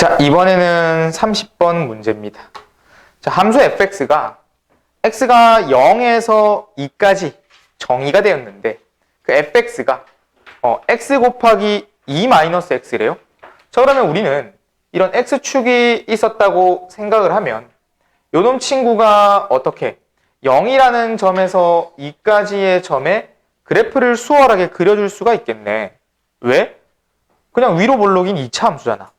자, 이번에는 30번 문제입니다. 자, 함수 fx가 x가 0에서 2까지 정의가 되었는데 그 fx가 x 곱하기 2-x래요. 자, 그러면 우리는 이런 x축이 있었다고 생각을 하면 요놈 친구가 어떻게 0이라는 점에서 2까지의 점에 그래프를 수월하게 그려줄 수가 있겠네. 왜? 그냥 위로 볼록인 2차 함수잖아.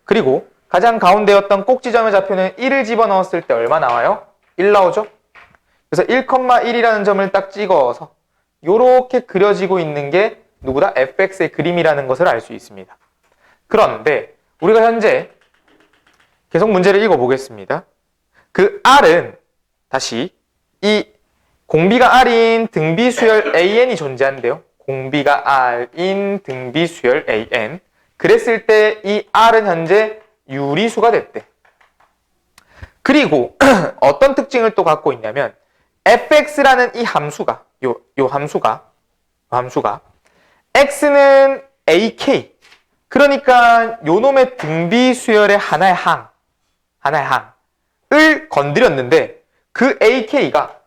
그리고 가장 가운데였던 꼭지점의 좌표는 1을 집어넣었을 때 얼마 나와요? 1 나오죠? 그래서 1,1이라는 점을 딱 찍어서 요렇게 그려지고 있는 게 누구다? fx의 그림이라는 것을 알 수 있습니다. 그런데 우리가 현재 계속 문제를 읽어보겠습니다. 그 r은 다시 이 공비가 r인 등비수열 an이 존재한대요. 공비가 r인 등비수열 an. 그랬을 때 이 r은 현재 유리수가 됐대. 그리고 어떤 특징을 또 갖고 있냐면 fx라는 이 함수가 요 함수가 x는 ak, 그러니까 요놈의 등비수열의 하나의 항을 건드렸는데 그 ak가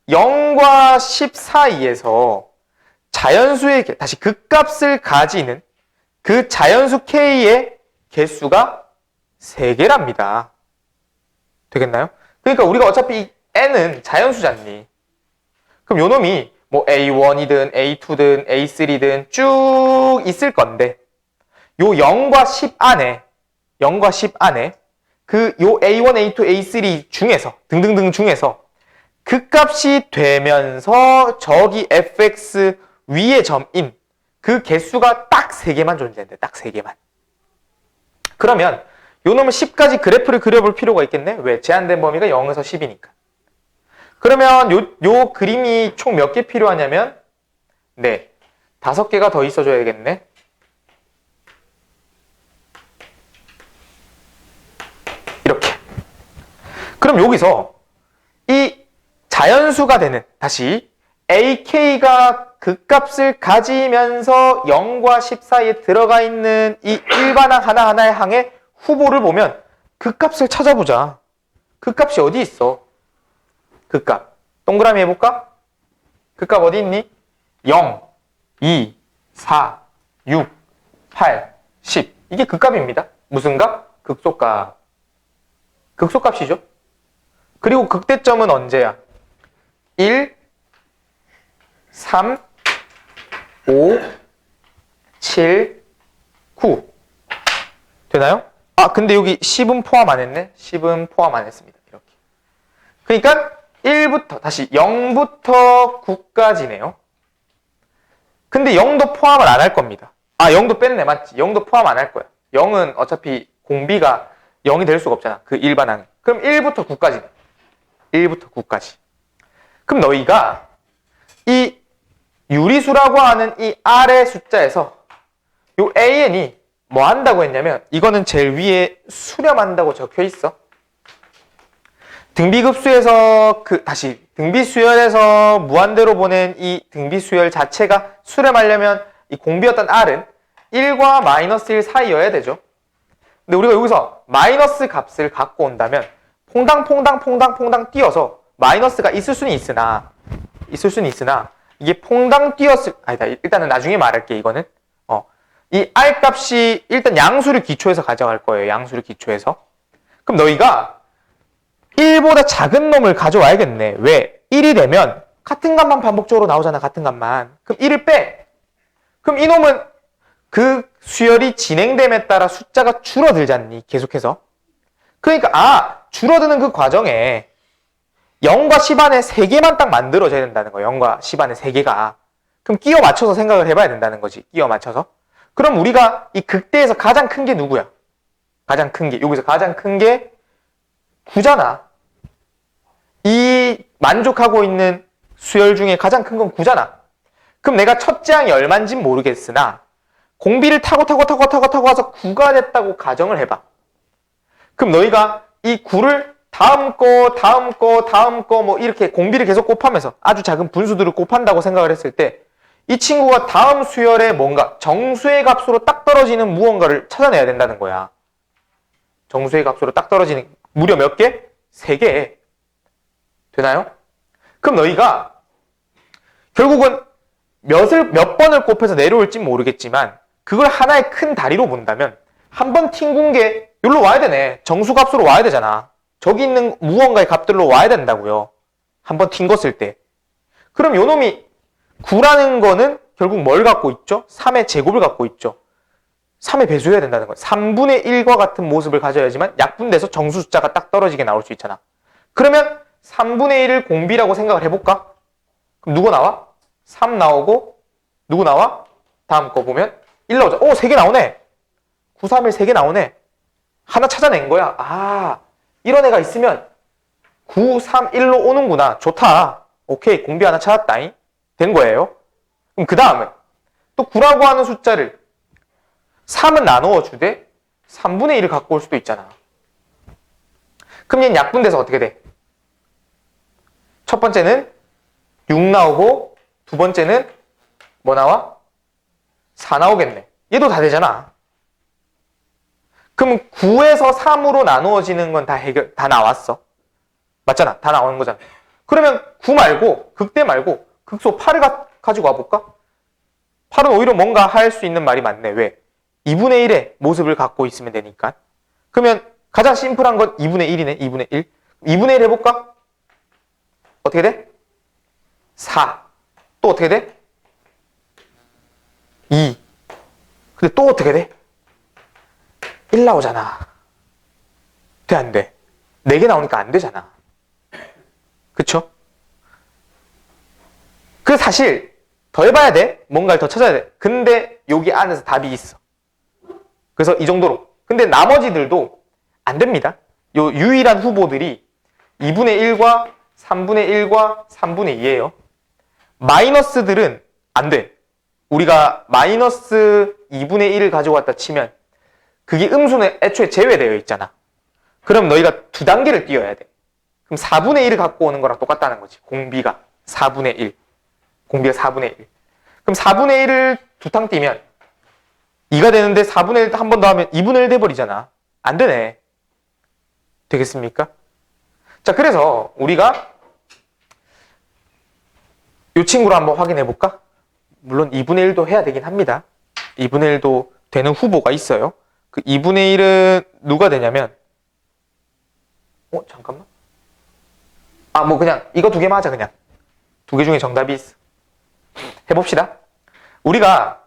0과 10 사이에서 자연수의 다시 극값을 가지는 그 자연수 k의 개수가 3개랍니다. 되겠나요? 그러니까 우리가 어차피 이 n은 자연수잖니. 그럼 요놈이 뭐 a1이든 a2든 a3든 쭉 있을 건데 요 0과 10 안에 그 요 a1, a2, a3 중에서 등등등 중에서 극값이 되면서 저기 fx 위의 점인 그 개수가 딱 3개만 존재한대. 딱 3개만. 그러면 요놈은 10까지 그래프를 그려볼 필요가 있겠네? 왜? 제한된 범위가 0에서 10이니까. 그러면 요 그림이 총 몇 개 필요하냐면 네, 5개가 더 있어줘야 되겠네. 이렇게. 그럼 여기서 이 자연수가 되는 다시 ak가 극값을 가지면서 0과 10 사이에 들어가 있는 이 일반항 하나하나의 항의 후보를 보면 극값을 찾아보자. 극값이 어디 있어? 극값. 동그라미 해볼까? 극값 어디 있니? 0, 2, 4, 6, 8, 10. 이게 극값입니다. 무슨 값? 극소값. 극소값이죠. 그리고 극대점은 언제야? 1, 3, 5, 7, 9. 되나요? 아, 근데 여기 10은 포함 안 했네? 10은 포함 안 했습니다. 이렇게. 그러니까 1부터, 다시 0부터 9까지네요. 근데 0도 포함을 안 할 겁니다. 아, 0도 뺐네. 맞지? 0도 포함 안 할 거야. 0은 어차피 공비가 0이 될 수가 없잖아. 그 일반항이. 그럼 1부터 9까지네. 1부터 9까지. 그럼 너희가 이 유리수라고 하는 이 R의 숫자에서 요 AN이 뭐 한다고 했냐면 이거는 제일 위에 수렴한다고 적혀 있어. 등비급수에서 다시 등비수열에서 무한대로 보낸 이 등비수열 자체가 수렴하려면 이 공비였던 R은 1과 -1 사이여야 되죠. 근데 우리가 여기서 마이너스 값을 갖고 온다면 퐁당 띄어서 마이너스가 있을 수는 있으나 이게 퐁당 띄었을 아니다. 일단은 나중에 말할게. 이거는 이 R 값이 일단 양수를 기초해서 가져갈 거예요. 양수를 기초해서. 그럼 너희가 1보다 작은 놈을 가져와야겠네. 왜? 1이 되면 같은 값만 반복적으로 나오잖아. 같은 값만. 그럼 1을 빼. 그럼 이 놈은 그 수열이 진행됨에 따라 숫자가 줄어들잖니. 계속해서. 그러니까 줄어드는 그 과정에 0과 10 안에 3개만 딱 만들어져야 된다는 거예요. 0과 10 안에 3개가. 그럼 끼워 맞춰서 생각을 해봐야 된다는 거지. 끼워 맞춰서. 그럼 우리가 이 극대에서 가장 큰 게 누구야? 가장 큰 게. 여기서 가장 큰 게 9잖아. 이 만족하고 있는 수열 중에 가장 큰 건 9잖아. 그럼 내가 첫째 항이 얼마인지는 모르겠으나 공비를 타고 와서 9가 됐다고 가정을 해봐. 그럼 너희가 이 9를 다음 거 뭐 이렇게 공비를 계속 곱하면서 아주 작은 분수들을 곱한다고 생각을 했을 때 이 친구가 다음 수열에 뭔가 정수의 값으로 딱 떨어지는 무언가를 찾아내야 된다는 거야. 정수의 값으로 딱 떨어지는 무려 몇 개? 3개. 되나요? 그럼 너희가 결국은 몇 번을 곱해서 내려올진 모르겠지만 그걸 하나의 큰 다리로 본다면 한 번 튕군 게 여기로 와야 되네. 정수 값으로 와야 되잖아. 저기 있는 무언가의 값들로 와야 된다고요. 한 번 튕겼을 때. 그럼 요 놈이 9라는 거는 결국 뭘 갖고 있죠? 3의 제곱을 갖고 있죠. 3의 배수여야 된다는 거예요. 3분의 1과 같은 모습을 가져야지만 약분돼서 정수 숫자가 딱 떨어지게 나올 수 있잖아. 그러면 3분의 1을 공비라고 생각을 해볼까? 그럼 누구 나와? 3 나오고 누구 나와? 다음 거 보면 1 나오자. 오, 3개 나오네. 9, 3, 1 3개 나오네. 하나 찾아낸 거야. 아, 이런 애가 있으면 9, 3, 1로 오는구나. 좋다. 오케이, 공비 하나 찾았다잉. 된 거예요. 그럼 그 다음은 또 9라고 하는 숫자를 3은 나누어 주되 3분의 1을 갖고 올 수도 있잖아. 그럼 얘는 약분돼서 어떻게 돼? 첫 번째는 6 나오고 두 번째는 뭐 나와? 4 나오겠네. 얘도 다 되잖아. 그럼 9에서 3으로 나누어지는 건 다 나왔어. 맞잖아. 다 나오는 거잖아. 그러면 9 말고, 극대 말고, 극소 8을 가지고 와볼까? 8은 오히려 뭔가 할 수 있는 말이 많네. 왜? 2분의 1의 모습을 갖고 있으면 되니까. 그러면 가장 심플한 건 2분의 1이네. 2분의 1. 2분의 1 해볼까? 어떻게 돼? 4. 또 어떻게 돼? 2. 근데 또 어떻게 돼? 1 나오잖아. 돼, 안 돼? 4개 나오니까 안 되잖아. 그쵸? 그래서 사실 더 해봐야 돼. 뭔가를 더 찾아야 돼. 근데 여기 안에서 답이 있어. 그래서 이 정도로. 근데 나머지들도 안 됩니다. 요 유일한 후보들이 2분의 1과 3분의 1과 3분의 2예요. 마이너스들은 안 돼. 우리가 마이너스 2분의 1을 가지고 왔다 치면 그게 음수는 애초에 제외되어 있잖아. 그럼 너희가 두 단계를 띄어야 돼. 그럼 4분의 1을 갖고 오는 거랑 똑같다는 거지. 공비가 4분의 1. 공비가 4분의 1. 그럼 4분의 1을 두 탕 띄면 2가 되는데 4분의 1 한 번 더 하면 2분의 1 돼버리잖아. 안 되네. 되겠습니까? 자, 그래서 우리가 이 친구를 한번 확인해 볼까? 물론 2분의 1도 해야 되긴 합니다. 2분의 1도 되는 후보가 있어요. 그 2분의 1은 누가 되냐면 잠깐만. 뭐 그냥 이거 두 개만 하자. 그냥 두 개 중에 정답이 있어. 해봅시다. 우리가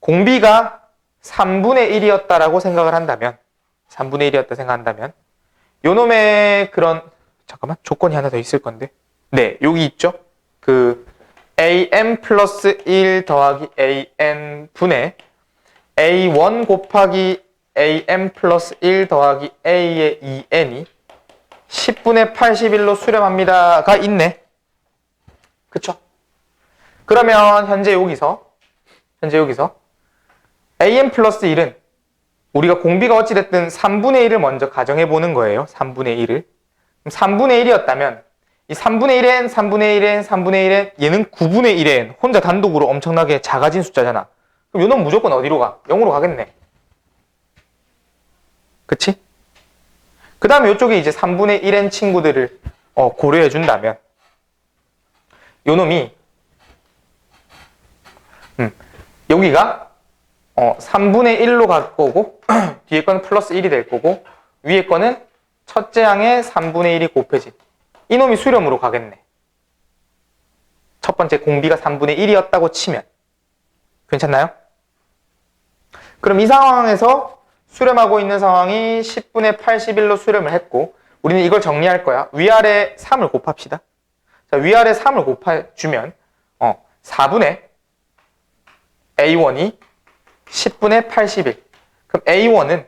공비가 3분의 1이었다라고 생각을 한다면 3분의 1이었다 생각한다면 요놈의 그런 잠깐만 조건이 하나 더 있을 건데 네 여기 있죠. 그 am 플러스 1 더하기 an 분의 a1 곱하기 am 플러스 1 더하기 a의 2n이 10분의 81로 수렴합니다가 있네. 그쵸? 그러면 현재 여기서 am 플러스 1은 우리가 공비가 어찌됐든 3분의 1을 먼저 가정해 보는 거예요. 3분의 1을. 그럼 3분의 1이었다면 이 3분의 1n, 3분의 1n, 3분의 1n 얘는 9분의 1n 혼자 단독으로 엄청나게 작아진 숫자잖아. 그럼 요놈 무조건 어디로 가? 0으로 가겠네. 그치? 그 다음에 이쪽에 이제 3분의 1n 친구들을 고려해 준다면 요놈이 여기가 3분의 1로 갈 거고 뒤에 거는 플러스 1이 될 거고 위에 거는 첫째 항에 3분의 1이 곱해진 이놈이 수렴으로 가겠네. 첫 번째 공비가 3분의 1이었다고 치면 괜찮나요? 그럼 이 상황에서 수렴하고 있는 상황이 10분의 81로 수렴을 했고 우리는 이걸 정리할 거야. 위아래 3을 곱합시다. 자, 위아래 3을 곱해주면 4분의 A1이 10분의 81. 그럼 A1은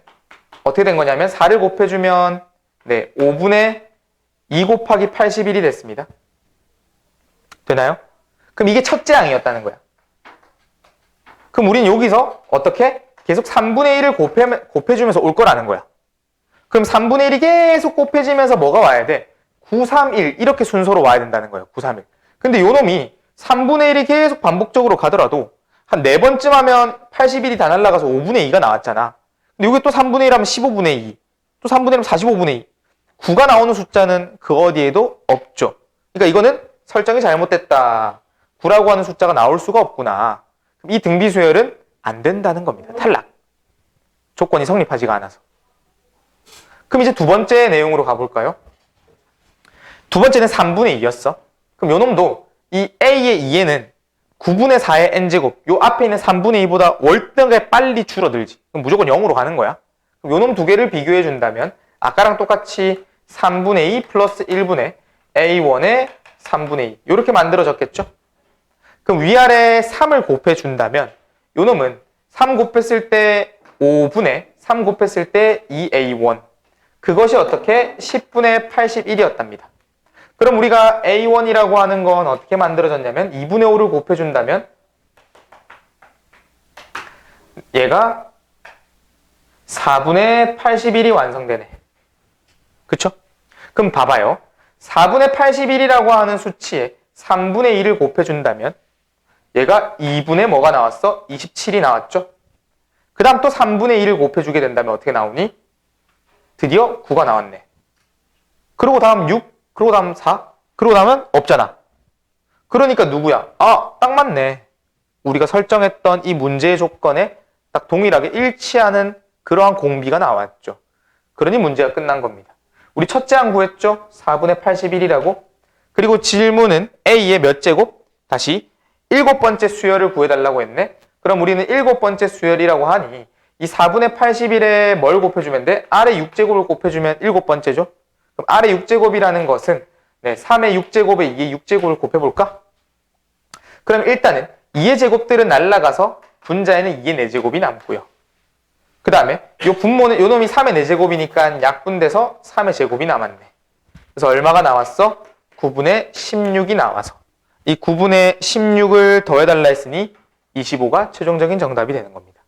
어떻게 된 거냐면 4를 곱해주면 5분의 2 곱하기 81이 됐습니다. 되나요? 그럼 이게 첫째 항이었다는 거야. 그럼 우린 여기서 어떻게? 계속 3분의 1을 곱해주면서 올 거라는 거야. 그럼 3분의 1이 계속 곱해지면서 뭐가 와야 돼? 9, 3, 1 이렇게 순서로 와야 된다는 거예요. 9, 3, 1. 근데 요 놈이 3분의 1이 계속 반복적으로 가더라도 한 4번쯤 하면 81이 다 날라가서 5분의 2가 나왔잖아. 근데 이게 또 3분의 1 하면 15분의 2, 또 3분의 1 하면 45분의 2. 9가 나오는 숫자는 그 어디에도 없죠. 그러니까 이거는 설정이 잘못됐다. 9라고 하는 숫자가 나올 수가 없구나. 이 등비수열은 안 된다는 겁니다. 탈락. 조건이 성립하지가 않아서. 그럼 이제 두 번째 내용으로 가볼까요? 두 번째는 3분의 2였어. 그럼 요 놈도 이 A의 2에는 9분의 4의 n제곱, 요 앞에 있는 3분의 2보다 월등하게 빨리 줄어들지. 그럼 무조건 0으로 가는 거야. 그럼 요 놈 두 개를 비교해 준다면 아까랑 똑같이 3분의 2 플러스 1분의 A1의 3분의 2 이렇게 만들어졌겠죠? 그럼 위아래 3을 곱해준다면 요 놈은 3 곱했을 때 5분의 3 곱했을 때 2A1 그것이 어떻게 10분의 81이었답니다. 그럼 우리가 A1이라고 하는 건 어떻게 만들어졌냐면 2분의 5를 곱해준다면 얘가 4분의 81이 완성되네. 그쵸? 그럼 봐봐요. 4분의 81이라고 하는 수치에 3분의 2를 곱해준다면 얘가 2분의 뭐가 나왔어? 27이 나왔죠? 그 다음 또 3분의 2를 곱해주게 된다면 어떻게 나오니? 드디어 9가 나왔네. 그리고 다음 6, 그리고 다음 4, 그리고 다음은 없잖아. 그러니까 누구야? 아, 딱 맞네. 우리가 설정했던 이 문제의 조건에 딱 동일하게 일치하는 그러한 공비가 나왔죠. 그러니 문제가 끝난 겁니다. 우리 첫째 항 구했죠? 4분의 81이라고. 그리고 질문은 A의 몇 제곱? 다시 7번째 수열을 구해달라고 했네. 그럼 우리는 7번째 수열이라고 하니 이 4분의 81에 뭘 곱해주면 돼? 아래 6제곱을 곱해주면 7번째죠. 그럼 아래 6제곱이라는 것은 3의 6제곱에 2의 6제곱을 곱해볼까? 그럼 일단은 2의 제곱들은 날라가서 분자에는 2의 4제곱이 남고요. 그 다음에 요 분모는 요 놈이 3의 4제곱이니까 약분돼서 3의 제곱이 남았네. 그래서 얼마가 나왔어? 9분의 16이 나와서 이 9분의 16을 더해달라 했으니 25가 최종적인 정답이 되는 겁니다.